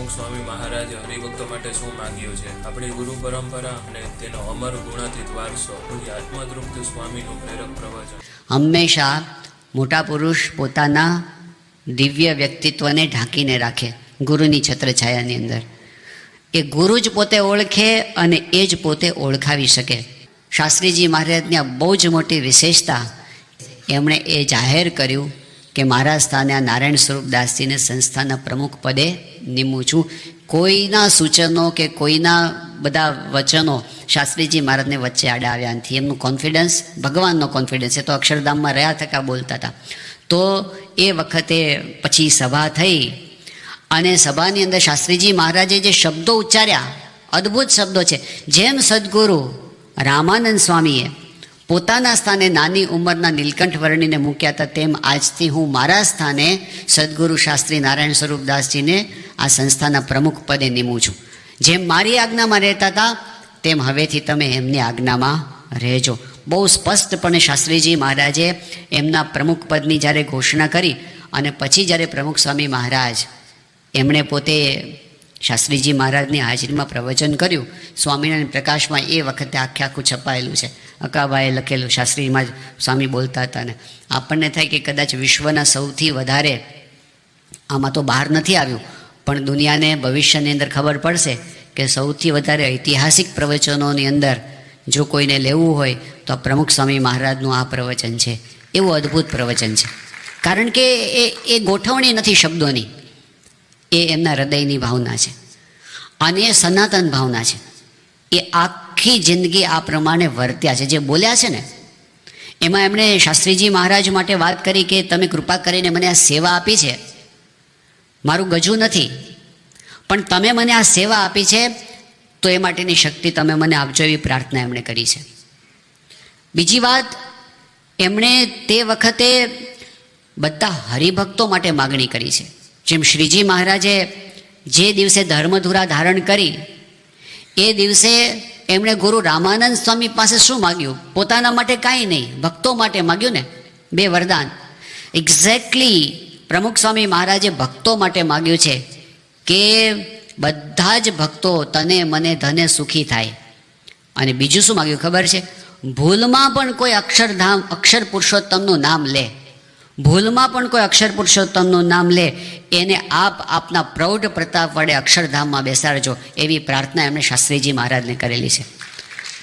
પ્રમુખ સ્વામી મહારાજે હરિભક્તો માટે શું માંગ્યું છે. આપણી ગુરુ પરંપરા અને તેનો અમર ગુણાતીત વારસો પૂજ્ય આત્મતૃપ્ત સ્વામીનું પ્રેરક પ્રવચન. હંમેશા મોટા પુરુષ પોતાના દિવ્ય વ્યક્તિત્વને ઢાંકીને રાખે ગુરુની છત્રછાયાની અંદર. એ ગુરુ જ પોતે ઓળખે અને એ જ પોતે ઓળખાવી શકે. શાસ્ત્રીજી મહારાજની આ બહુ જ મોટી વિશેષતા. એમણે એ જાહેર કર્યું કે મારા સ્થાને આ નારાયણ સ્વરૂપદાસજીને સંસ્થાના પ્રમુખ પદે નિમું છું. કોઈના સૂચનો કે કોઈના બધા વચનો શાસ્ત્રીજી મહારાજને વચ્ચે આડા આવ્યા નથી. એમનું કોન્ફિડન્સ ભગવાનનો કોન્ફિડન્સ. એ તો અક્ષરધામમાં રહ્યા થકા બોલતા હતા. તો એ વખતે પછી સભા થઈ અને સભાની અંદર શાસ્ત્રીજી મહારાજે જે શબ્દો ઉચ્ચાર્યા, અદ્ભુત શબ્દો છે. જેમ સદગુરુ રામાનંદ સ્વામીએ પોતાના સ્થાને નાની ઉંમરના નીલકંઠ વર્ણીને મૂક્યા હતા, તેમ આજથી હું મારા સ્થાને સદગુરુ શાસ્ત્રી નારાયણ સ્વરૂપદાસજીને આ સંસ્થાના પ્રમુખ પદે નિમું છું. જેમ મારી આજ્ઞામાં રહેતા હતા તેમ હવેથી તમે એમની આજ્ઞામાં રહેજો. બહુ સ્પષ્ટપણે શાસ્ત્રીજી મહારાજે એમના પ્રમુખ પદની જ્યારે ઘોષણા કરી અને પછી જ્યારે પ્રમુખ સ્વામી મહારાજ એમણે પોતે શાસ્ત્રીજી મહારાજની હાજરીમાં પ્રવચન કર્યું સ્વામિનારાયણ પ્રકાશમાં. એ વખતે આખું છપાયેલું છે. અકાબાએ લખેલું. શાસ્ત્રીમાં સ્વામી બોલતા હતા ને આપણને થાય કે કદાચ વિશ્વના સૌથી વધારે, આમાં તો બહાર નથી આવ્યું પણ દુનિયાને ભવિષ્યની અંદર ખબર પડશે કે સૌથી વધારે ઐતિહાસિક પ્રવચનોની અંદર જો કોઈને લેવું હોય તો આ પ્રમુખ સ્વામી મહારાજનું આ પ્રવચન છે. એવું અદ્ભુત પ્રવચન છે. કારણ કે એ ગોઠવણી નથી શબ્દોની, એ એમના હૃદયની ભાવના છે અને એ સનાતન ભાવના છે. એ આખી જિંદગી આ પ્રમાણે વર્ત્યા છે. જે બોલ્યા છે ને એમાં એમણે શાસ્ત્રીજી મહારાજ માટે વાત કરી કે તમે કૃપા કરીને મને આ સેવા આપી છે, મારું ગજું નથી, પણ તમે મને આ સેવા આપી છે તો એ માટેની શક્તિ તમે મને આપજો, એવી પ્રાર્થના એમણે કરી છે. બીજી વાત, એમણે તે વખતે બધા હરિભક્તો માટે માગણી કરી છે. જેમ શ્રીજી મહારાજે જે દિવસે ધર્મધુરા ધારણ કરી એ દિવસે એમણે ગુરુ રામાનંદ સ્વામી પાસે શું માગ્યું? પોતાના માટે કાંઈ નહીં, ભક્તો માટે માગ્યું ને, 2 વરદાન. એક્ઝેક્ટલી પ્રમુખ સ્વામી મહારાજે ભક્તો માટે માગ્યું છે કે બધા જ ભક્તો તને મને ધને સુખી થાય. અને બીજું શું માગ્યું ખબર છે? ભૂલમાં પણ કોઈ અક્ષર પુરુષોત્તમનું નામ લે, ભૂલમાં પણ કોઈ અક્ષર પુરુષોત્તમનું નામ લે એને આપના પ્રૌઢ પ્રતાપ વડે અક્ષરધામમાં બેસાડજો, એવી પ્રાર્થના એમણે શાસ્ત્રીજી મહારાજને કરેલી છે.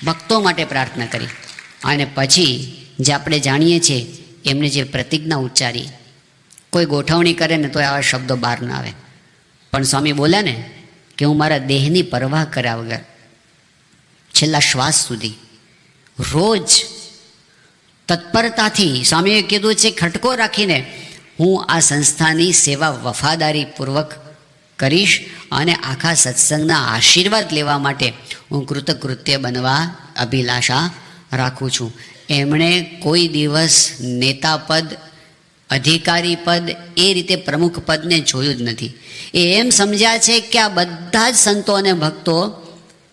ભક્તો માટે પ્રાર્થના કરી. અને પછી જે આપણે જાણીએ છીએ એમણે જે પ્રતિજ્ઞા ઉચ્ચારી, કોઈ ગોઠવણી કરે ને તો આવા શબ્દો બહાર ના આવે, પણ સ્વામી બોલ્યા ને કે હું મારા દેહની પરવાહ કર્યા વગર છેલ્લા શ્વાસ સુધી રોજ તત્પરતાથી, સ્વામીએ કીધું છે ખટકો રાખીને હું આ સંસ્થાની સેવા વફાદારીપૂર્વક કરીશ અને આખા સત્સંગના આશીર્વાદ લેવા માટે હું કૃતકૃત્ય બનવા અભિલાષા રાખું છું. એમણે કોઈ દિવસ નેતા પદ, અધિકારી પદ, એ રીતે પ્રમુખ પદને જોયું જ નથી. એ એમ સમજ્યા છે કે આ બધા જ સંતો અને ભક્તો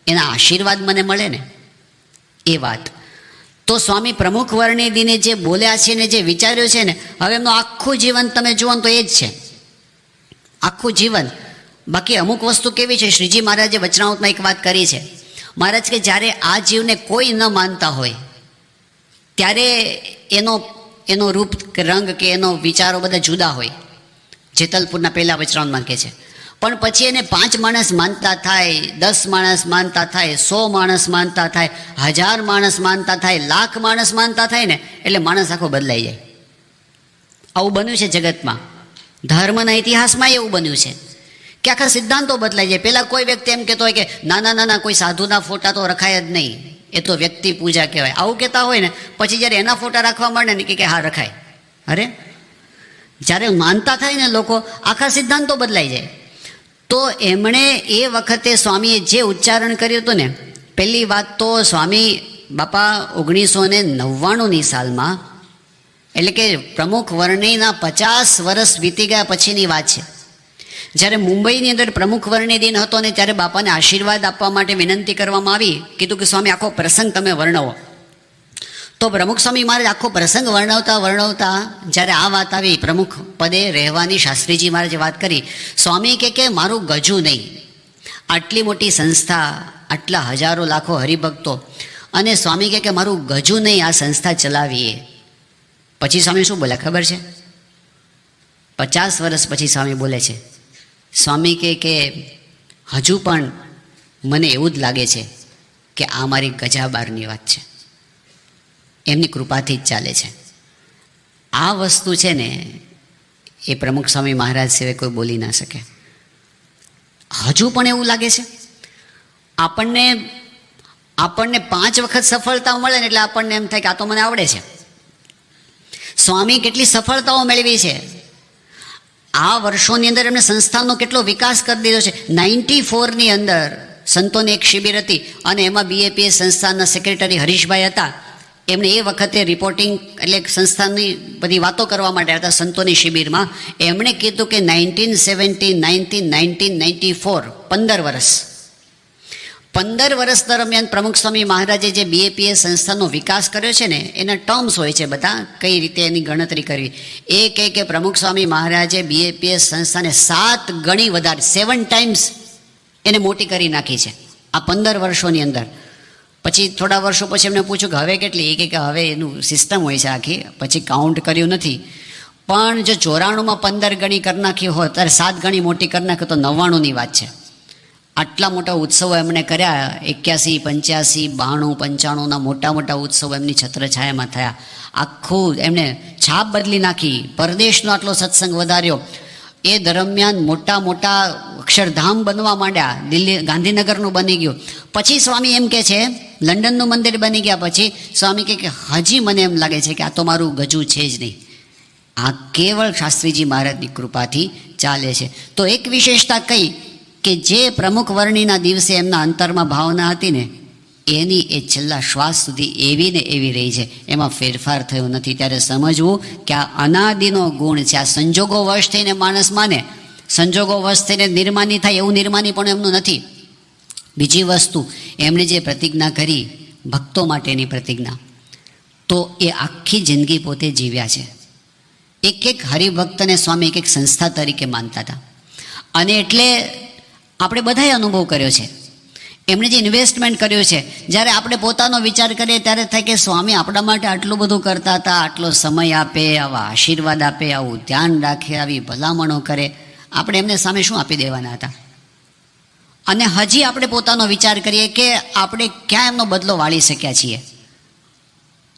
એના આશીર્વાદ મને મળે ને, એ વાત. તો સ્વામી પ્રમુખ વર્ણી દિને જે બોલ્યા છે ને જે વિચાર્યું છે ને, હવે એમનું આખું જીવન તમે જુઓ તો એ જ છે, આખું જીવન. બાકી અમુક વસ્તુ કેવી છે, શ્રીજી મહારાજે વચનામૃતમાં એક વાત કરી છે. મહારાજ કે જ્યારે આ જીવને કોઈ ન માનતા હોય ત્યારે એનો રૂપ કે રંગ કે એનો વિચારો બધા જુદા હોય. જેતલપુરના પહેલા વચનામૃતમાં કહે છે. પણ પછી એને 5 માણસ માનતા થાય, 10 માણસ માનતા થાય, 100 માણસ માનતા થાય, 1000 માણસ માનતા થાય, 1,00,000 માણસ માનતા થાય ને એટલે માણસ આખો બદલાઈ જાય. આવું બન્યું છે જગતમાં. ધર્મના ઇતિહાસમાં એવું બન્યું છે કે આખા સિદ્ધાંતો બદલાઈ જાય. પહેલાં કોઈ વ્યક્તિ એમ કહેતો હોય કે નાના કોઈ સાધુના ફોટા તો રખાય જ નહીં, એ તો વ્યક્તિ પૂજા કહેવાય, આવું કહેતા હોય ને પછી જ્યારે એના ફોટા રાખવા માંડે ને કે હા રખાય. અરે જ્યારે માનતા થાય ને લોકો, આખા સિદ્ધાંતો બદલાઈ જાય. તો એમણે એ વખતે સ્વામીએ જે ઉચ્ચારણ કર્યું હતું ને, પહેલી વાત તો સ્વામી બાપા 1999ની સાલમાં, એટલે કે પ્રમુખ વર્ણીના 50 વર્ષ વીતી ગયા પછીની વાત છે, જ્યારે મુંબઈની અંદર પ્રમુખ વર્ણી દિન હતો ને ત્યારે બાપાને આશીર્વાદ આપવા માટે વિનંતી કરવામાં આવી. કીધું કે સ્વામી આખો પ્રસંગ તમે વર્ણવો. તો પ્રમુખ સ્વામી મહારાજ આખો પ્રસંગ વર્ણવતા જ્યારે આ વાત આવી, પ્રમુખ પદે રહેવાની શાસ્ત્રીજી મહારાજે વાત કરી, સ્વામી કે મારું ગજું નહીં, આટલી મોટી સંસ્થા, આટલા હજારો લાખો હરિભક્તો, અને સ્વામી કે મારું ગજું નહીં આ સંસ્થા ચલાવીએ. પછી સ્વામી શું બોલ્યા ખબર છે? 50 વર્ષ પછી સ્વામી બોલે છે, સ્વામી કે હજુ પણ મને એવું જ લાગે છે કે આ મારી ગજા બારની વાત છે, એમની કૃપાથી જ ચાલે છે. આ વસ્તુ છે ને એ પ્રમુખ સ્વામી મહારાજ સિવાય કોઈ બોલી ના શકે. હજુ પણ એવું લાગે છે. આપણને 5 વખત સફળતા મળે ને એટલે આપણને એમ થાય કે આ તો મને આવડે છે. સ્વામી કેટલી સફળતાઓ મેળવી છે. આ વર્ષોની અંદર એમને સંસ્થાનો કેટલો વિકાસ કરી દીધો છે. 94ની અંદર સંતોની એક શિબિર હતી અને એમાં BAPS સંસ્થાના સેક્રેટરી હરીશભાઈ હતા. એમણે એ વખતે રિપોર્ટિંગ એટલે સંસ્થાની બધી વાતો કરવા માટે હતા સંતોની શિબિરમાં. એમણે કીધું કે 1994 15 વર્ષ દરમિયાન પ્રમુખ સ્વામી મહારાજે જે BAPS સંસ્થાનો વિકાસ કર્યો છે ને એના ટર્મ્સ હોય છે બધા, કઈ રીતે એની ગણતરી કરવી. એ કહે કે પ્રમુખ સ્વામી મહારાજે BAPS સંસ્થાને 7 ગણી વધારે, 7 ટાઈમ્સ એને મોટી કરી નાખી છે આ 15 વર્ષોની અંદર. પછી થોડા વર્ષો પછી એમને પૂછ્યું કે હવે કેટલી? એ કે હવે એનું સિસ્ટમ હોય છે આખી, પછી કાઉન્ટ કર્યું નથી. પણ જો 94માં 15 ગણી કરી નાખી હોત ત્યારે 7 ગણી મોટી કરી નાખી તો 99ની વાત છે. આટલા મોટા ઉત્સવો એમણે કર્યા, 81, 85, 92, 95ના મોટા ઉત્સવો એમની છત્રછાયામાં થયા. આખું એમણે છાપ બદલી નાખી, પરદેશનો આટલો સત્સંગ વધાર્યો. એ દરમિયાન મોટા અક્ષરધામ બનવા માંડ્યા. દિલ્હી ગાંધીનગરનું બની ગયું. પછી સ્વામી એમ કે છે લંડનનું મંદિર બની ગયા. પછી સ્વામી કે હજી મને એમ લાગે છે કે આ તો મારું ગજું છે જ નહીં, આ કેવળ શાસ્ત્રીજી મહારાજની કૃપાથી ચાલે છે. તો એક વિશેષતા કઈ કે જે પ્રમુખ વર્ણીના દિવસે એમના અંતરમાં ભાવના હતી ને એની એ છેલ્લા શ્વાસ સુધી એવી ને એવી રહી છે, એમાં ફેરફાર થયો નથી. ત્યારે સમજવું કે આ અનાદિનો ગુણ છે. આ સંજોગો વશ થઈને માણસ માને, સંજોગો વશ થઈને નિર્માની થાય એવું નિર્માની પણ એમનું નથી. બીજી વસ્તુ, એમણે જે પ્રતિજ્ઞા કરી ભક્તો માટેની પ્રતિજ્ઞા, તો એ આખી જિંદગી પોતે જીવ્યા છે. એક હરિભક્તને સ્વામી એક સંસ્થા તરીકે માનતા હતા. અને એટલે આપણે બધાએ અનુભવ કર્યો છે. એમણે જે ઇન્વેસ્ટમેન્ટ કર્યું છે, જ્યારે આપણે પોતાનો વિચાર કરીએ ત્યારે થાય કે સ્વામી આપણા માટે આટલું બધું કરતા હતા, આટલો સમય આપે, આવા આશીર્વાદ આપે, આવું ધ્યાન રાખે, આવી ભલામણો કરે, આપણે એમને સામે શું આપી દેવાના હતા? અને હજી આપણે પોતાનો વિચાર કરીએ કે આપણે ક્યાં એમનો બદલો વાળી શક્યા છીએ.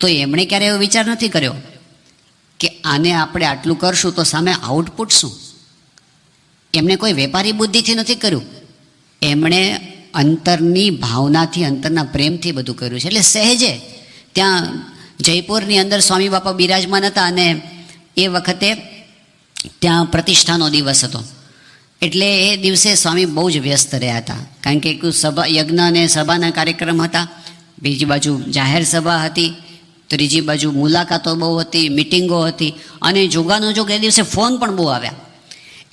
તો એમણે ક્યારે એવો વિચાર નથી કર્યો કે આને આપણે આટલું કરશું તો સામે આઉટપુટ શું? એમણે કોઈ વેપારી બુદ્ધિથી નથી કર્યું, એમણે અંતરની ભાવનાથી, અંતરના પ્રેમથી બધું કર્યું છે. એટલે સહેજે ત્યાં જયપુરની અંદર સ્વામી બાપા બિરાજમાન હતા અને એ વખતે ત્યાં પ્રતિષ્ઠાનો દિવસ હતો. એટલે એ દિવસે સ્વામી બહુ જ વ્યસ્ત રહ્યા હતા, કારણ કે એક સભા, યજ્ઞ અને સભાના કાર્યક્રમ હતા, બીજી બાજુ જાહેર સભા હતી, ત્રીજી બાજુ મુલાકાતો બહુ હતી, મિટિંગો હતી, અને જોગાનો જોગ એ દિવસે ફોન પણ બહુ આવ્યા.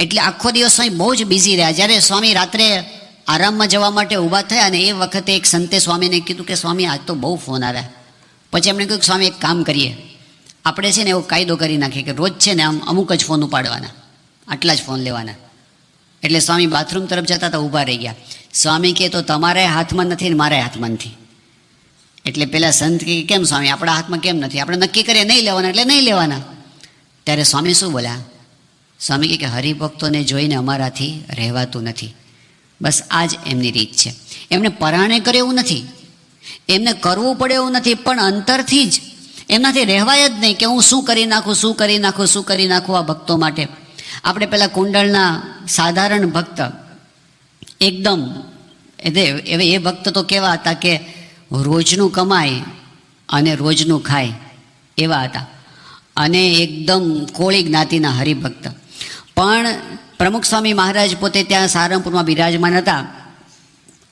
એટલે આખો દિવસ સ્વામી બહુ જ બિઝી રહ્યા. જ્યારે સ્વામી રાત્રે આરામમાં જવા માટે ઊભા થયા અને એ વખતે એક સંતે સ્વામીને કીધું કે સ્વામી આજ તો બહુ ફોન આવ્યા. પછી એમણે કહ્યું કે સ્વામી એક કામ કરીએ, આપણે છે ને એવો કાયદો કરી નાખીએ કે રોજ છે ને આમ અમુક જ ફોન ઉપાડવાના, આટલા જ ફોન લેવાના. એટલે સ્વામી બાથરૂમ તરફ જતા હતા, ઊભા રહી ગયા. સ્વામી કહે તો તમારે હાથમાં નથી ને મારે હાથમાં નથી. એટલે પેલા સંત કહે કેમ સ્વામી આપણા હાથમાં કેમ નથી? આપણે નક્કી કરીએ નહીં લેવાના એટલે નહીં લેવાના. ત્યારે સ્વામી શું બોલ્યા? સ્વામી કહે કે હરિભક્તોને જોઈને અમારાથી રહેવાતું નથી. બસ આ જ એમની રીત છે. એમને પરાણે કરે એવું નથી, એમને કરવું પડે એવું નથી, પણ અંતરથી જ એમનાથી રહેવાય જ નહીં કે હું શું કરી નાખું આ ભક્તો માટે. આપણે પેલા કુંડળના સાધારણ ભક્ત એકદમ એ ભક્ત તો કેવા હતા કે રોજનું કમાય અને રોજનું ખાય એવા હતા, અને એકદમ કોળી જ્ઞાતિના હરિભક્ત. પણ પ્રમુખ સ્વામી મહારાજ પોતે ત્યાં સારંગપુરમાં બિરાજમાન હતા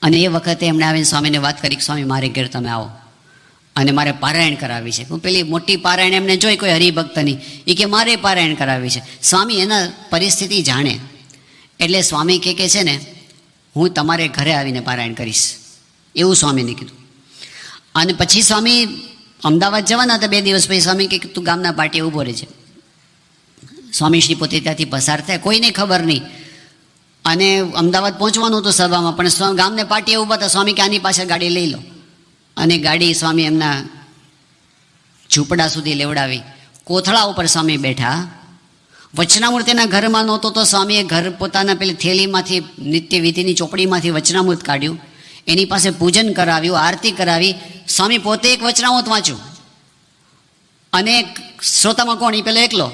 અને એ વખતે એમણે આવીને સ્વામીને વાત કરી કે સ્વામી મારે ઘેર તમે આવો અને મારે પારાયણ કરાવી છે. હું પેલી મોટી પારાયણ એમને જોઈ કોઈ હરિભક્તની, એ કે મારે પારાયણ કરાવી છે. સ્વામી એના પરિસ્થિતિ જાણે એટલે સ્વામી કે છે ને હું તમારે ઘરે આવીને પારાયણ કરીશ, એવું સ્વામીને કીધું. અને પછી સ્વામી અમદાવાદ જવાના હતા 2 દિવસ પછી. સ્વામી કે તું ગામના પાટીએ ઊભો રહે છે. સ્વામીશ્રી પોતે ત્યાંથી પસાર થાય, કોઈને ખબર નહીં. અને અમદાવાદ પહોંચવાનું હતું સભામાં, પણ ગામને પાટીએ ઊભા હતા. સ્વામી કે આની પાછળ ગાડી લઈ લો. અને ગાડી સ્વામી એમના ઝૂંપડા સુધી લેવડાવી. કોથળા ઉપર સ્વામી બેઠા. વચનામૃત એના ઘરમાં નહોતો તો સ્વામીએ ઘર પોતાના પેલી થેલીમાંથી, નિત્ય વિધિની ચોપડીમાંથી વચનામૃત કાઢ્યું, એની પાસે પૂજન કરાવ્યું, આરતી કરાવી. સ્વામી પોતે એક વચનામૃત વાંચ્યું અને શ્રોતામાં કોણ? એ પેલો એકલો.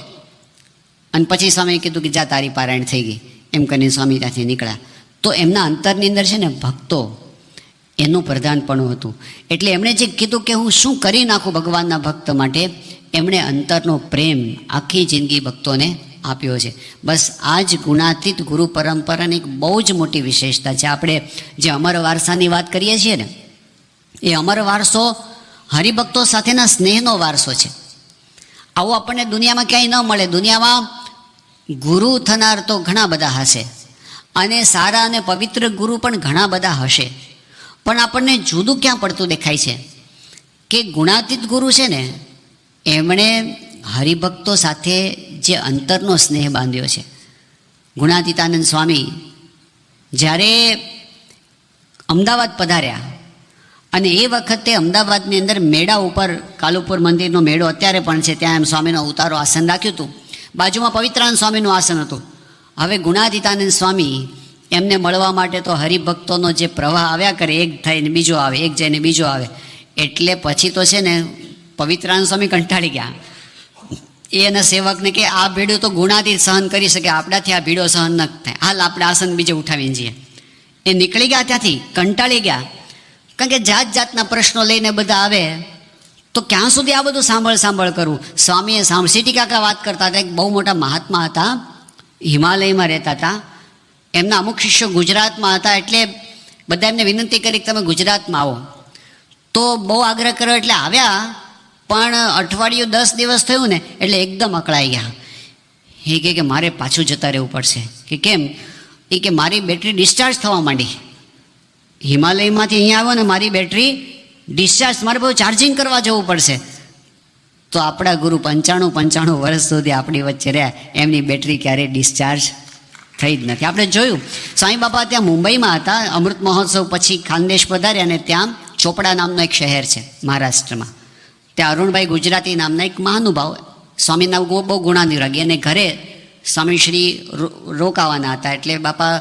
અને પછી સ્વામીએ કીધું કે જા તારી પારાયણ થઈ ગઈ, એમ કરીને સ્વામી ત્યાંથી નીકળ્યા. તો એમના અંતરની અંદર છે ને ભક્તો, એનું પ્રધાનપણું હતું. એટલે એમણે જે કીધું કે હું શું કરી નાખું ભગવાનના ભક્ત માટે, એમણે અંતરનો પ્રેમ આખી જિંદગી ભક્તોને આપ્યો છે. બસ આ જ ગુણાતીત ગુરુ પરંપરાની એક બહુ જ મોટી વિશેષતા છે. આપણે જે અમર વારસાની વાત કરીએ છીએ ને, એ અમર વારસો હરિભક્તો સાથેના સ્નેહનો વારસો છે. આવો આપણને દુનિયામાં ક્યાંય ન મળે. દુનિયામાં ગુરુ થનાર તો ઘણા બધા હશે, અને સારા અને પવિત્ર ગુરુ પણ ઘણા બધા હશે, પણ આપણને જુદું ક્યાં પડતું દેખાય છે કે ગુણાતીત ગુરુ છે ને, એમણે હરિભક્તો સાથે જે અંતરનો સ્નેહ બાંધ્યો છે. ગુણાતીતાનંદ સ્વામી જ્યારે અમદાવાદ પધાર્યા, અને એ વખતે અમદાવાદની અંદર મેળા ઉપર, કાલુપુર મંદિરનો મેળો અત્યારે પણ છે, ત્યાં એમ સ્વામીનો ઉતારો આસન રાખ્યું હતું. બાજુમાં પવિત્રાનંદ સ્વામીનું આસન હતું. હવે ગુણાતીતાનંદ સ્વામી એમને મળવા માટે તો હરિભક્તોનો જે પ્રવાહ આવ્યા કરે, એક થઈને બીજો આવે, એક જઈને બીજો આવે. એટલે પછી તો છે ને પવિત્રાનંદ સ્વામી કંટાળી ગયા. એના સેવકને કે આ ભીડું તો ગુણાતીત સહન કરી શકે, આપણાથી આ ભીડો સહન ન થાય, હાલ આપણે આસન બીજે ઉઠાવીને જઈએ. એ નીકળી ગયા ત્યાંથી, કંટાળી ગયા. કારણ કે જાત જાતના પ્રશ્નો લઈને બધા આવે, તો ક્યાં સુધી આ બધું સાંભળ કરવું. સ્વામીએ સીટી કાકા વાત કરતા હતા. એક બહુ મોટા મહાત્મા હતા, હિમાલયમાં રહેતા હતા. એમના અમુક શિષ્યો ગુજરાતમાં હતા, એટલે બધા એમને વિનંતી કરી કે તમે ગુજરાતમાં આવો. તો બહુ આગ્રહ કર્યો એટલે આવ્યા, પણ અઠવાડિયું 10 દિવસ થયું ને એટલે એકદમ અકળાઈ ગયા. એ કે મારે પાછું જતા રહેવું પડશે. કે કેમ? એ કે મારી બેટરી ડિસ્ચાર્જ થવા માંડી. હિમાલયમાંથી અહીંયા આવ્યો ને મારી બેટરી ડિસ્ચાર્જ, મારે બહુ ચાર્જિંગ કરવા જવું પડશે. તો આપણા ગુરુ 95 વર્ષ સુધી આપણી વચ્ચે રહ્યા, એમની બેટરી ક્યારેય ડિસ્ચાર્જ થઈ જ નથી. આપણે જોયું સાંઈ બાપા ત્યાં મુંબઈમાં હતા, અમૃત મહોત્સવ પછી ખાનદેશ પધાર્યા, અને ત્યાં ચોપડા નામનો એક શહેર છે મહારાષ્ટ્રમાં. ત્યાં અરુણભાઈ ગુજરાતી નામના એક મહાનુભાવ, સ્વામીના બહુ ગુણાનુરાગી, અને ઘરે સ્વામીશ્રી રોકાવાના હતા. એટલે બાપા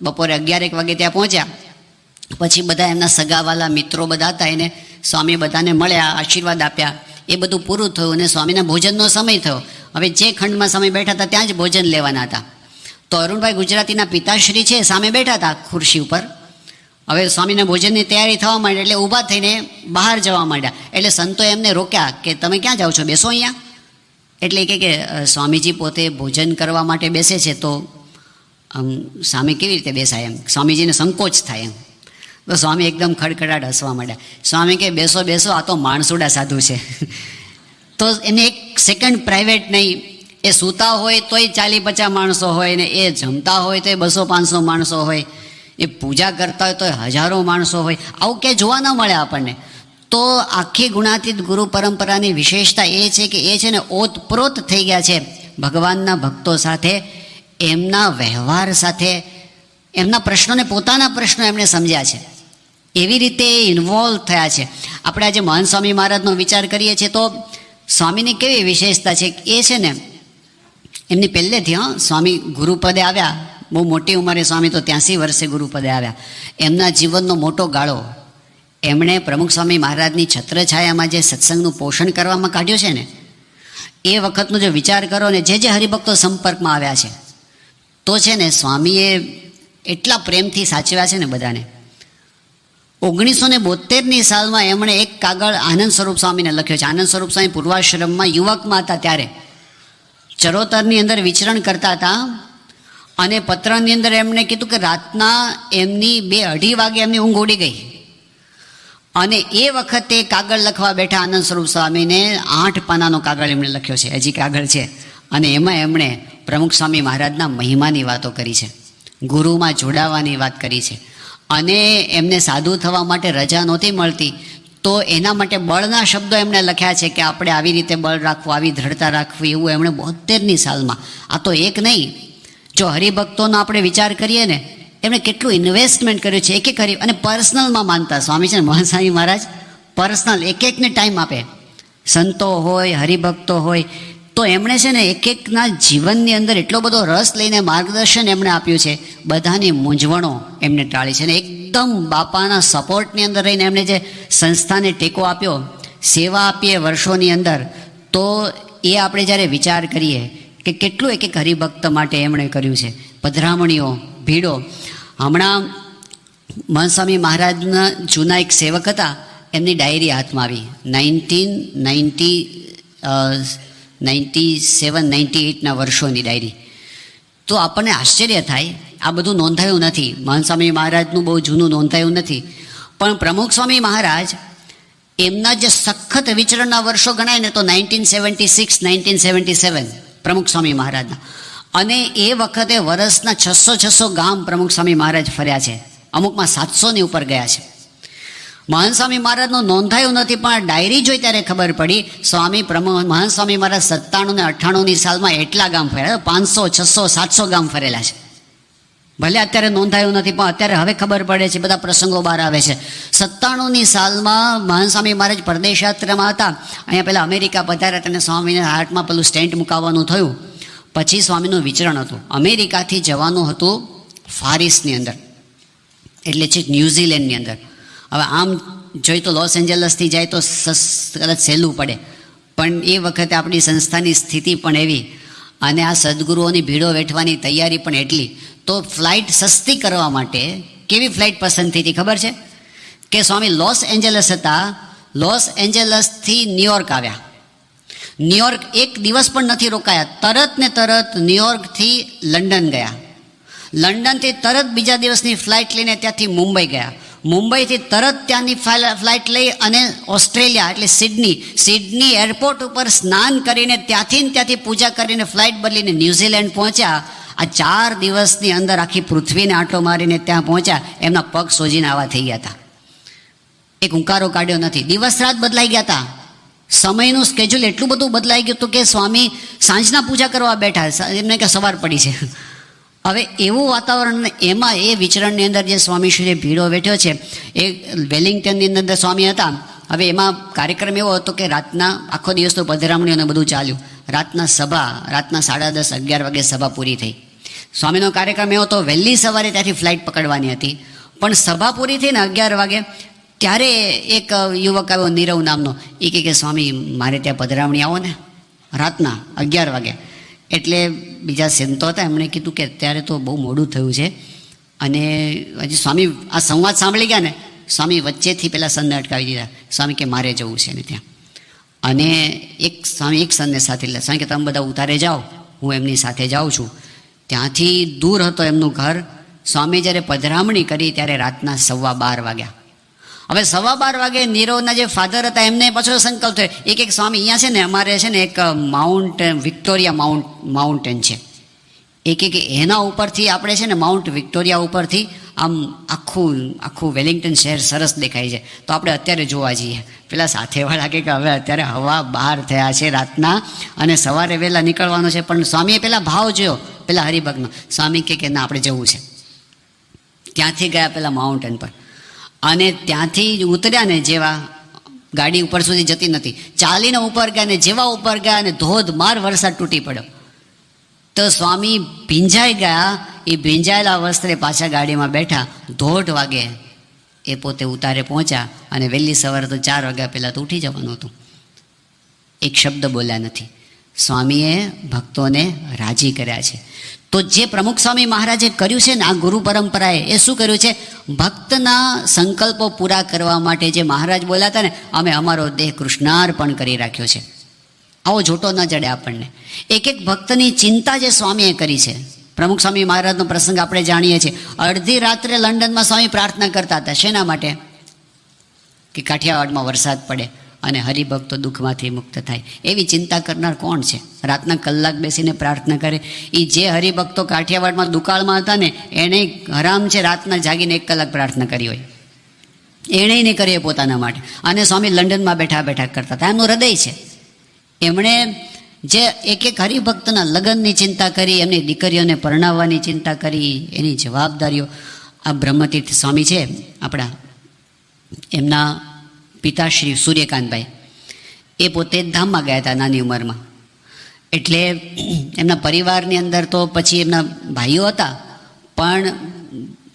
બપોરે 11 વાગે ત્યાં પહોંચ્યા. પછી બધા એમના સગાવાલા મિત્રો બધા હતા, એને સ્વામી બધાને મળ્યા, આશીર્વાદ આપ્યા. એ બધું પૂરું થયું અને સ્વામીના ભોજનનો સમય થયો. હવે જે ખંડમાં સ્વામી બેઠા હતા ત્યાં જ ભોજન લેવાના હતા. તો અરુણભાઈ ગુજરાતીના પિતાશ્રી છે સામે બેઠા હતા ખુરશી ઉપર. હવે સ્વામીના ભોજનની તૈયારી થવા માંડી એટલે ઊભા થઈને બહાર જવા માંડ્યા. એટલે સંતોએ એમને રોક્યા કે તમે ક્યાં જાઓ છો, બેસો અહીંયા. એટલે કે સ્વામીજી પોતે ભોજન કરવા માટે બેસે છે, તો સામે કેવી રીતે બેસાય એમ, સ્વામીજીને સંકોચ થાય એમ. તો સ્વામી એકદમ ખડખડાટ હસવા માંડ્યા. સ્વામી કે બેસો બેસો, આ તો માણસુડા સાધુ છે. તો એને એક સેકન્ડ પ્રાઇવેટ નહીં. એ સૂતા હોય તોય 40-50 માણસો હોય, ને એ જમતા હોય તોય 200-500 માણસો હોય, એ પૂજા કરતા હોય તોય હજારો માણસો હોય. આવું ક્યાંય જોવા ન મળે આપણને. તો આખી ગુણાતીત ગુરુ પરંપરાની વિશેષતા એ છે કે એ છે ને ઓતપ્રોત થઈ ગયા છે ભગવાનના ભક્તો સાથે, એમના વ્યવહાર સાથે, એમના પ્રશ્નોને પોતાના પ્રશ્નો એમણે સમજ્યા છે, એવી રીતે ઇન્વોલ્વ થયા છે. આપણે આજે મહાન સ્વામી મહારાજનો વિચાર કરીએ છીએ તો સ્વામીની કેવી વિશેષતા છે. એ છે ને એમની પહેલેથી સ્વામી ગુરુપદે આવ્યા, બહુ મોટી ઉંમરે સ્વામી તો 83 વર્ષે ગુરુપદે આવ્યા. એમના જીવનનો મોટો ગાળો એમણે પ્રમુખ સ્વામી મહારાજની છત્રછાયામાં જે સત્સંગનું પોષણ કરવામાં કાઢ્યું છે ને, એ વખતનો જો વિચાર કરો ને, જે હરિભક્તો સંપર્કમાં આવ્યા છે, તો છે ને સ્વામીએ એટલા પ્રેમથી સાચવ્યા છે ને બધાને. 1972ની સાલમાં એમણે એક કાગળ આનંદ સ્વરૂપ સ્વામીને લખ્યો છે. આનંદ સ્વરૂપ સ્વામી પૂર્વાશ્રમમાં યુવકમાં હતા ત્યારે ચરોતરની અંદર વિચરણ કરતા હતા, અને પત્રની અંદર એમણે કીધું કે રાતના એમની 2-2:30 વાગે એમની ઊંઘ ઉડી ગઈ, અને એ વખતે કાગળ લખવા બેઠા આનંદ સ્વરૂપ સ્વામીને 8 પાનાનો કાગળ એમણે લખ્યો છે, હજી કાગળ છે. અને એમાં એમણે પ્રમુખ સ્વામી મહારાજના મહિમાની વાતો કરી છે, ગુરુમાં જોડાવાની વાત કરી છે. અને એમને સાધુ થવા માટે રજા નહોતી મળતી, તો એના માટે બળના શબ્દો એમણે લખ્યા છે કે આપણે આવી રીતે બળ રાખવું, આવી દ્રઢતા રાખવી, એવું એમણે 72ની સાલમાં. આ તો એક નહીં, જો હરિભક્તોનો આપણે વિચાર કરીએ ને, એમણે કેટલું ઇન્વેસ્ટમેન્ટ કર્યું છે. એક એક અને પર્સનલમાં માનતા સ્વામી છે ને, મહાસ્વામી મહારાજ પર્સનલ એક એકને ટાઈમ આપે. સંતો હોય, હરિભક્તો હોય, તો એમણે છે ને એક એકના જીવનની અંદર એટલો બધો રસ લઈને માર્ગદર્શન એમણે આપ્યું છે. બધાની મૂંઝવણો એમને ટાળી છે ને એકદમ બાપાના સપોર્ટની અંદર રહીને એમણે જે સંસ્થાને ટેકો આપ્યો, સેવા આપીએ વર્ષોની અંદર, તો એ આપણે જ્યારે વિચાર કરીએ કે કેટલું એક એક હરિભક્ત માટે એમણે કર્યું છે. પધરામણીઓ, ભીડો. હમણાં મહાસ્વામી મહારાજના જૂના એક સેવક હતા, એમની ડાયરી હાથમાં આવી. 1997-98ના વર્ષોની ડાયરી. તો આપણને આશ્ચર્ય થાય, આ બધું નોંધાયું નથી, મહાસ્વામી મહારાજનું બહુ જૂનું નોંધાયું નથી, પણ પ્રમુખ સ્વામી મહારાજ એમના જે સખત વિચરણના વર્ષો ગણાય ને તો 1976-1977 પ્રમુખ સ્વામી મહારાજના. અને એ વખતે વર્ષના 600 ગામ પ્રમુખ સ્વામી મહારાજ ફર્યા છે, અમુકમાં 700ની ઉપર ગયા છે. મહાન સ્વામી મહારાજનું નોંધાયું નથી, પણ ડાયરી જોઈ ત્યારે ખબર પડી મહાન સ્વામી મહારાજ 97 ને 98ની સાલમાં એટલા ગામ ફર્યા, 500, 600, 700 ગામ ફરેલા છે. ભલે અત્યારે નોંધાયું નથી, પણ અત્યારે હવે ખબર પડે છે, બધા પ્રસંગો બહાર આવે છે. 97ની સાલમાં મહાન સ્વામી મહારાજ પરદેશ યાત્રામાં હતા. અહીંયા પહેલાં અમેરિકા પધાર્યા, અને સ્વામીને હાર્ટમાં પેલું સ્ટેન્ટ મુકાવવાનું થયું. પછી સ્વામીનું વિચરણ હતું. અમેરિકાથી જવાનું હતું ફારિસની અંદર, એટલે છે ન્યૂઝીલેન્ડની અંદર. હવે આમ જોઈ તો લોસ એન્જલસથી જાય તો કદાચ સહેલું પડે, પણ એ વખતે આપણી સંસ્થાની સ્થિતિ પણ એવી, અને આ સદગુરુઓની ભીડો વેઠવાની તૈયારી પણ એટલી. તો ફ્લાઇટ સસ્તી કરવા માટે કેવી ફ્લાઇટ પસંદ થઈ હતી ખબર છે? કે સ્વામી લોસ એન્જલસ હતા, લોસ એન્જલસથી ન્યુયોર્ક આવ્યા. ન્યુયોર્ક એક દિવસ પણ નથી રોકાયા, તરત ને તરત ન્યુયોર્કથી લંડન ગયા. લંડનથી તરત બીજા દિવસની ફ્લાઇટ લઈને ત્યાંથી મુંબઈ ગયા. મુંબઈથી તરત ત્યાંની ફ્લાઇટ લઈ અને ઓસ્ટ્રેલિયા એટલે સિડની એરપોર્ટ ઉપર સ્નાન કરીને ત્યાંથી પૂજા કરીને ફ્લાઇટ બદલીને ન્યૂઝીલેન્ડ પહોંચ્યા. આ 4 દિવસની અંદર આખી પૃથ્વીને આંટો મારીને ત્યાં પહોંચ્યા. એમના પગ સોજીને આવા થઈ ગયા હતા, એક હુંકારો કાઢ્યો નથી. દિવસ રાત બદલાઈ ગયા હતા, સમયનું સ્કેડ્યુલ એટલું બધું બદલાઈ ગયું હતું કે સ્વામી સાંજના પૂજા કરવા બેઠા, એમને કે સવાર પડી છે. હવે એવું વાતાવરણ, એમાં એ વિચરણની અંદર જે સ્વામીશ્રીએ ભીડો વેઠ્યો છે, એ વેલિંગ્ટનની અંદર સ્વામી હતા. હવે એમાં કાર્યક્રમ એવો હતો કે રાતના આખો દિવસ તો પધરામણીઓને બધું ચાલ્યું, રાતના 10:30-11 વાગે સભા પૂરી થઈ. સ્વામીનો કાર્યક્રમ એવો હતો, વહેલી સવારે ત્યાંથી ફ્લાઇટ પકડવાની હતી, પણ સભા પૂરી થઈ ને 11 વાગે, ત્યારે એક યુવક આવ્યો નીરવ નામનો. એ કે સ્વામી મારે ત્યાં પધરામણી આવો ને રાતના 11 વાગે. એટલે બીજા સંતો હતા, એમણે કીધું કે અત્યારે તો બહુ મોડું થયું છે, અને હજી સ્વામી આ સંવાદ સાંભળી ગયા ને, સ્વામી વચ્ચેથી પેલા સંતને અટકાવી દીધા. સ્વામી કે મારે જવું છે ને ત્યાં. અને સ્વામી એક સંતને સાથે લીધા. સ્વામી કે તમે બધા ઉતારે જાઓ, હું એમની સાથે જાઉં છું. ત્યાંથી દૂર હતો એમનું ઘર. સ્વામી જ્યારે પધરામણી કરી ત્યારે રાતના 12:15 વાગ્યા. હવે 12:15 વાગે નીરવના જે ફાધર હતા એમને પાછો સંકલ્પ થયો, એક સ્વામી અહીંયા છે ને અમારે છે ને એક વિક્ટોરિયા માઉન્ટેન છે, એક એના ઉપરથી આપણે છે ને માઉન્ટ વિક્ટોરિયા ઉપરથી આમ આખું વેલિંગ્ટન શહેર સરસ દેખાય છે, તો આપણે અત્યારે જોવા જઈએ. પેલા સાથેવાળા કે હવે અત્યારે હવા 12 થયા છે રાતના અને સવારે વહેલા નીકળવાનું છે, પણ સ્વામીએ પેલા ભાવ જોયો પેલા હરિભક્તનો. સ્વામી કે ના આપણે જવું છે. ત્યાંથી ગયા પેલા માઉન્ટેન પર, અને ત્યાંથી ઉતર્યા ને, જેવા ગાડી ઉપર સુધી જતી નથી, ચાલીને ઉપર ગયા, ને જેવા ઉપર ગયા અને ધોધમાર વરસાદ તૂટી પડ્યો. તો સ્વામી ભીંજાઈ ગયા. એ ભીંજાયેલા વસ્ત્રે પાછા ગાડીમાં બેઠા. 1:30 વાગે એ પોતે ઉતારે પહોંચ્યા, અને વહેલી સવારે તો 4 વાગ્યા પહેલાં તો ઉઠી જવાનું હતું. એક શબ્દ બોલ્યા નથી. સ્વામીએ ભક્તોને રાજી કર્યા છે. તો જે પ્રમુખ સ્વામી મહારાજે કર્યું છે ને આ ગુરુ પરંપરાએ, એ શું કર્યું છે? ભક્તના સંકલ્પો પૂરા કરવા માટે જે મહારાજ બોલ્યા હતા ને, અમે અમારો દેહ કૃષ્ણાર્પણ કરી રાખ્યો છે. આવો જોટો ન જડે આપણને. એક ભક્તની ચિંતા જે સ્વામીએ કરી છે. પ્રમુખ સ્વામી મહારાજનો પ્રસંગ આપણે જાણીએ છીએ. અડધી રાત્રે લંડનમાં સ્વામી પ્રાર્થના કરતા હતા. શેના માટે? કે કાઠિયાવાડમાં વરસાદ પડે અને હરિભક્તો દુઃખમાંથી મુક્ત થાય. એવી ચિંતા કરનાર કોણ છે? રાતના કલાક બેસીને પ્રાર્થના કરે. એ જે હરિભક્તો કાઠિયાવાડમાં દુકાળમાં હતા ને, એને હરામ છે રાતના જાગીને 1 કલાક પ્રાર્થના કરી હોય. એણે નહીં કરી પોતાના માટે. અને સ્વામી લંડનમાં બેઠા બેઠા કરતા હતા. એમનું હૃદય છે. એમણે જે એક એક હરિભક્તના લગ્નની ચિંતા કરી, એમની દીકરીઓને પરણાવવાની ચિંતા કરી, એની જવાબદારીઓ. આ બ્રહ્મતીર્થ સ્વામી છે આપણા, એમના પિતાશ્રી સૂર્યકાંતભાઈ, એ પોતે ધામમાં ગયા હતા નાની ઉંમરમાં. એટલે એમના પરિવારની અંદર તો પછી એમના ભાઈઓ હતા, પણ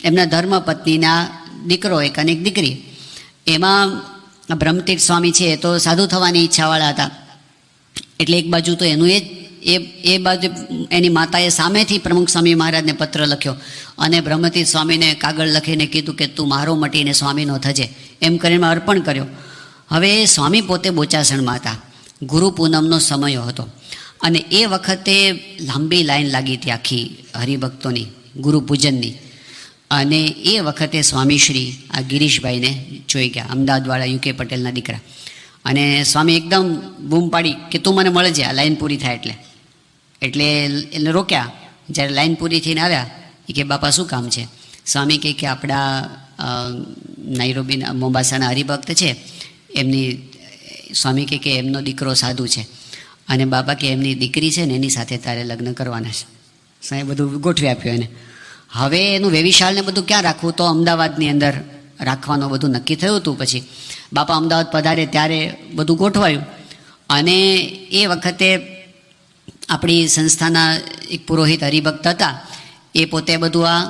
એમના ધર્મપત્નીના દીકરો એક અને એક દીકરી. એમાં બ્રહ્મતીર્થ સ્વામી છે એ તો સાધુ થવાની ઈચ્છાવાળા હતા. એટલે એક બાજુ તો એનું એ બાજુ એની માતાએ સામેથી પ્રમુખ સ્વામી મહારાજને પત્ર લખ્યો અને બ્રહ્મતીર્થ સ્વામીને કાગળ લખીને કીધું કે તું મારો મટીને સ્વામીનો થજે, એમ કરીને અર્પણ કર્યો. હવે સ્વામી પોતે બોચાસણમાં હતા. ગુરુ પૂનમનો સમય હતો અને એ વખતે લાંબી લાઈન લાગી હતી આખી હરિભક્તોની ગુરુ પૂજનની. અને એ વખતે સ્વામીશ્રી આ ગિરીશભાઈને જોઈ ગયા, અમદાવાદવાળા યુકે પટેલના દીકરા. અને સ્વામી એકદમ બૂમ પાડી કે તું મને મળજે આ લાઈન પૂરી થાય એટલે રોક્યા. જ્યારે લાઈન પૂરી થઈને આવ્યા એ કે બાપા શું કામ છે? સ્વામી કહે કે આપણા નાઈરોબીના મોમ્બાસાના હરિભક્ત છે, એમની સ્વામી કહે કે એમનો દીકરો સાધુ છે અને બાપા કે એમની દીકરી છે ને એની સાથે તારે લગ્ન કરવાના છે. સાહેબ બધું ગોઠવી આપ્યું એને. હવે એનું વેવિશાળને બધું ક્યાં રાખવું, તો અમદાવાદની અંદર રાખવાનું બધું નક્કી થયું હતું. પછી બાપા અમદાવાદ પધારે ત્યારે બધું ગોઠવાયું. અને એ વખતે આપણી સંસ્થાના એક પુરોહિત હરિભક્ત હતા, એ પોતે બધું આ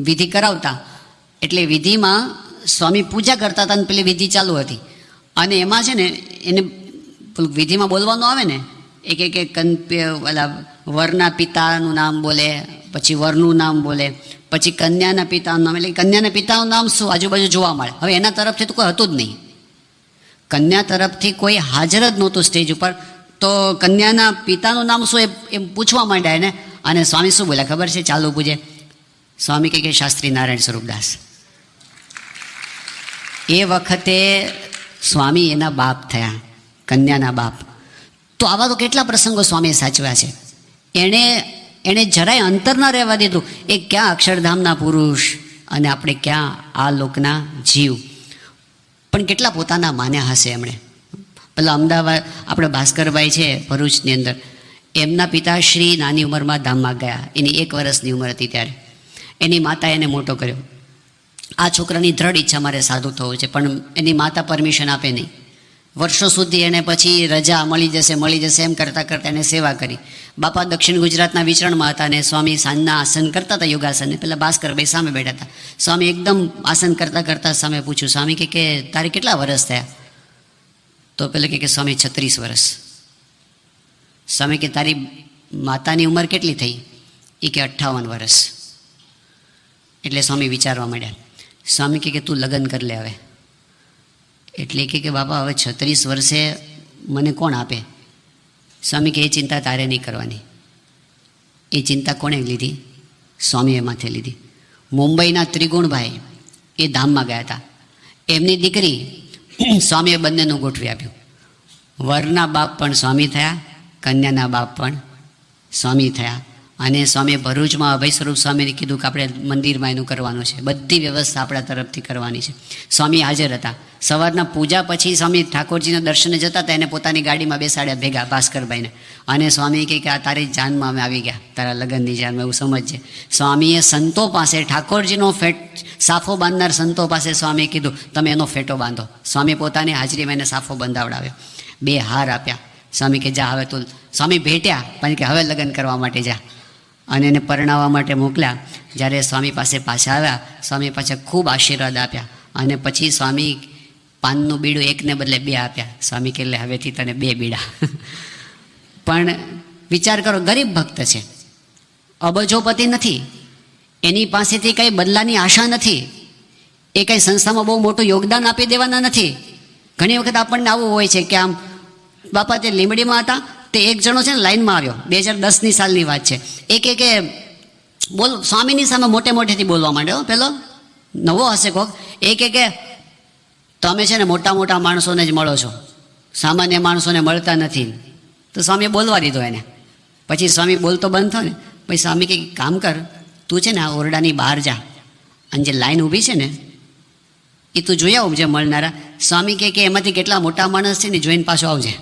વિધિ કરાવતા. એટલે વિધિમાં સ્વામી પૂજા કરતા હતા અને પેલી વિધિ ચાલુ હતી. અને એમાં છે ને એને પેલું વિધિમાં બોલવાનું આવે ને, એક ઓલા વરના પિતાનું નામ બોલે, પછી વરનું નામ બોલે, પછી કન્યાના પિતાનું નામ, એટલે કન્યાના પિતાનું નામ શું આજુબાજુ જોવા મળે. હવે એના તરફથી તો કોઈ હતું જ નહીં, કન્યા તરફથી કોઈ હાજર જ નહોતું સ્ટેજ ઉપર. તો કન્યાના પિતાનું નામ શું એમ પૂછવા માંડ્યા એને. અને સ્વામી શું બોલ્યા ખબર છે? ચાલુ પૂજે સ્વામી કહે કે શાસ્ત્રી નારાયણ સ્વરૂપદાસ. એ વખતે સ્વામી એના બાપ થયા, કન્યાના બાપ. તો આવા તો કેટલા પ્રસંગો સ્વામીએ સાચવ્યા છે. એણે જરાય અંતર ન રહેવા દીધું. એ ક્યાં અક્ષરધામના પુરુષ અને આપણે ક્યાં આ લોકના જીવ. પણ કેટલા પોતાના માન્યા હશે એમણે. પેલા અમદાવાદ આપણે ભાસ્કરભાઈ છે ભરૂચની અંદર, એમના પિતાશ્રી નાની ઉંમરમાં ધામમાં ગયા. એની 1 વર્ષની ઉંમર હતી ત્યારે એની માતાએ એને મોટો કર્યો. આ છોકરાની દ્રઢ ઈચ્છા મારે સાધુ થવું છે, પણ એની માતા પરમિશન આપે નહીં. વર્ષો સુધી એને પછી રજા મળી જશે એમ કરતાં કરતાં એને સેવા કરી. બાપા દક્ષિણ ગુજરાતના વિચરણમાં હતા અને સ્વામી સાંજના આસન કરતા હતા, યોગાસન. પેલા ભાસ્કરભાઈ સામે બેઠા હતા. સ્વામી એકદમ આસન કરતાં કરતાં સામે પૂછ્યું, સ્વામી કે તારે કેટલા વર્ષ થયા? તો પેલા કે સ્વામી 36 વર્ષ. સ્વામી કે તારી માતાની ઉંમર કેટલી થઈ? એ કે 58 વર્ષ. એટલે સ્વામી વિચારવા માંડ્યા. સ્વામી કે તું લગ્ન કરી લે હવે. એટલે કે બાપા હવે 36 વર્ષે મને કોણ આપે? સ્વામી કે એ ચિંતા તારે નહીં કરવાની. એ ચિંતા કોણે લીધી? સ્વામીએ માથે લીધી. મુંબઈના ત્રિગુણભાઈ એ ધામમાં ગયા હતા, એમની દીકરી સ્વામીએ બંનેનું ગોઠવી આપ્યું. વરના બાપ પણ સ્વામી થયા, કન્યાના બાપ પણ સ્વામી થયા. અને સ્વામીએ ભરૂચમાં અભય સ્વરૂપ સ્વામીને કીધું કે આપણે મંદિરમાં એનું કરવાનું છે, બધી વ્યવસ્થા આપણા તરફથી કરવાની છે. સ્વામી હાજર હતા. સવારના પૂજા પછી સ્વામી ઠાકોરજીના દર્શને જતા હતા, એને પોતાની ગાડીમાં બેસાડ્યા ભેગા ભાસ્કરભાઈને. અને સ્વામી કહે કે આ તારી જાનમાં અમે આવી ગયા, તારા લગ્નની જાનમાં, એવું સમજજે. સ્વામીએ સંતો પાસે, ઠાકોરજીનો સાફો બાંધનાર સંતો પાસે સ્વામીએ કીધું તમે એનો ફેટો બાંધો. સ્વામી પોતાની હાજરીમાં એને સાફો બંધાવડાવ્યો, 2 હાર આપ્યા. સ્વામી કે જા હવે તું. સ્વામી ભેટ્યા પણ કે હવે લગ્ન કરવા માટે જા. અને એને પરણાવવા માટે મોકલ્યા. જ્યારે સ્વામી પાસે પાછા આવ્યા, સ્વામી પાછા ખૂબ આશીર્વાદ આપ્યા. અને પછી સ્વામી પાનનું બીડું એકને બદલે 2 આપ્યા. સ્વામી કે એટલે હવેથી તને 2 બીડા. પણ વિચાર કરો, ગરીબ ભક્ત છે, અબજોપતિ નથી, એની પાસેથી કંઈ બદલાની આશા નથી, એ કંઈ સંસ્થામાં બહુ મોટું યોગદાન આપી દેવાના નથી. ઘણી વખત આપણને આવું હોય છે કે આમ બાપા તે લીંબડીમાં હતા, તે એક જણો છે ને લાઈનમાં આવ્યો, 2010ની સાલની વાત છે. એ કે બોલ સ્વામીની સામે મોટેથી બોલવા માંડ્યો. પેલો નવો હશે કોક. એ કે તમે છે ને મોટા માણસોને જ મળો છો, સામાન્ય માણસોને મળતા નથી. તો સ્વામીએ બોલવા દીધો એને. પછી સ્વામી બોલતો બંધ થયો ને, પછી સ્વામી કે કામ કર, તું છે ને આ ઓરડાની બહાર જા, અને જે લાઈન ઊભી છે ને એ તું જોઈ આવું જે મળનારા. સ્વામી કે એમાંથી કેટલા મોટા માણસ છે ને જોઈને પાછો આવજે.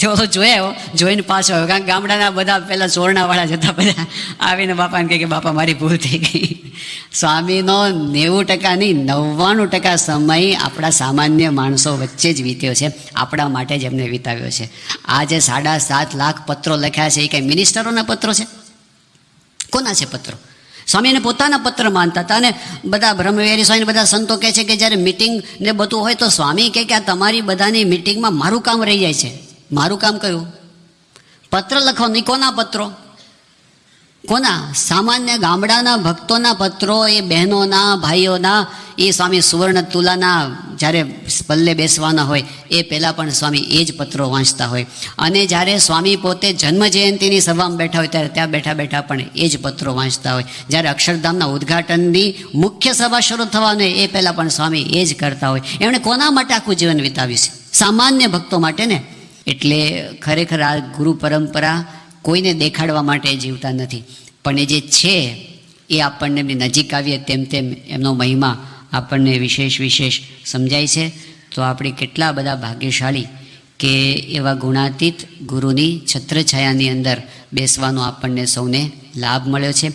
તો જોયા જોઈને પાછો આવ્યો, કારણ કે ગામડાના બધા પહેલાં ચોરણાવાળા જતા બધા આવીને બાપાને કહે કે બાપા મારી ભૂલ થઈ ગઈ. સ્વામીનો 90% નહીં 99% સમય આપણા સામાન્ય માણસો વચ્ચે જ વીત્યો છે, આપણા માટે જ એમને વિતાવ્યો છે. આ જે 7.5 લાખ પત્રો લખ્યા છે એ કંઈ મિનિસ્ટરોના પત્રો છે? કોના છે પત્રો? સ્વામીને પોતાના પત્ર માનતા હતા. અને બધા બ્રહ્મવિહારી સ્વામી બધા સંતો કહે છે કે જ્યારે મિટિંગ ને બધું હોય તો સ્વામી કહે કે આ તમારી બધાની મિટિંગમાં મારું કામ રહી જાય છે. મારું કામ કયું? પત્ર લખવાનું. કોના પત્રો? કોના? સામાન્ય ગામડાના ભક્તોના પત્રો, એ બહેનોના, ભાઈઓના. એ સ્વામી સુવર્ણ તુલાના જ્યારે પલ્લે બેસવાના હોય એ પહેલાં પણ સ્વામી એ જ પત્રો વાંચતા હોય. અને જ્યારે સ્વામી પોતે જન્મ જયંતિની સભામાં બેઠા હોય ત્યારે ત્યાં બેઠા બેઠા પણ એ જ પત્રો વાંચતા હોય. જ્યારે અક્ષરધામના ઉદ્ઘાટનની મુખ્ય સભા શરૂ થવાની હોય એ પહેલાં પણ સ્વામી એ જ કરતા હોય. એમણે કોના માટે આખું જીવન વિતાવ્યું છે? સામાન્ય ભક્તો માટે ને. એટલે ખરેખર આ ગુરુ પરંપરા કોઈને દેખાડવા માટે જીવતા નથી, પણ એ જે છે એ આપણને એમની નજીક આવીએ તેમ તેમ એમનો મહિમા આપણને વિશેષ સમજાય છે. તો આપણે કેટલા બધા ભાગ્યશાળી કે એવા ગુણાતીત ગુરુની છત્રછાયાની અંદર બેસવાનો આપણને સૌને લાભ મળ્યો છે.